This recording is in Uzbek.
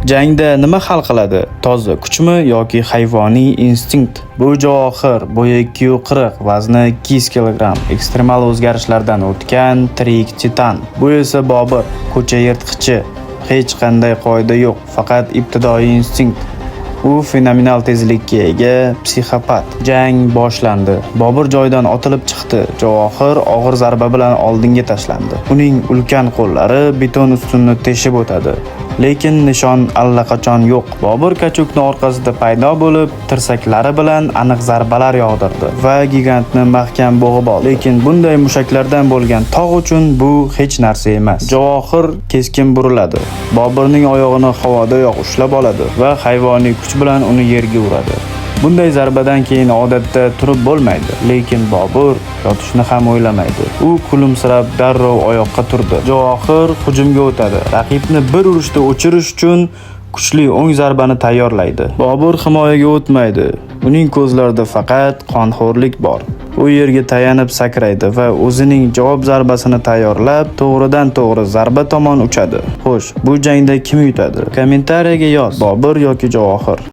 Jangda nima hal qiladi? Toza kuchmi yoki hayvoniy instinkt? Bu Javohir bo'yi 240, vazni 200 kg, ekstremal o'zgarishlardan o'tgan tirik titan. Bu esa Bobur, ko'cha yirtqichi. Hech qanday qoida yo'q, faqat ibtidoiy instinkt. U fenomenal tezlikka ega psixopat. Jang boshlandi. Bobur joyidan otilib chiqdi. Javohir og'ir zarba bilan oldinga tashlandi. Uning ulkan qo'llari beton ustunni teshib o'tadi. Lekin nishon allaqachon yo'q. Bobur kachukning orqasida paydo bo'lib, tirsaklari bilan aniq zarbalar yog'dirdi va gigantni mahkam bo'g'ib oldi. Lekin bunday mushaklardan bo'lgan tog' uchun bu hech narsa emas. Javohir keskin buriladi. Boburning oyog'ini havodayoq ushlab oladi va hayvoniy kuch bilan uni yerga uradi. Bunday zarbadan keyin odatda turib bo'lmaydi, lekin Bobur yotishni ham o'ylamaydi. U kulimsirab darrov oyoqqa turdi. Javohir hujumga o'tadi. Raqibni bir urishda o'chirish uchun kuchli o'ng zarbani tayyorlaydi. Bobur himoyaga o'tmaydi. Uning ko'zlarida faqat qonxo'rlik bor. U yerga tayanib sakraydi va o'zining javob zarbasini tayyorlab, to'g'ridan-to'g'ri zarba tomon uchadi. Xo'sh, bu jangda kim yutadi? Kommentariyaga yoz. Bobur yoki Javohir?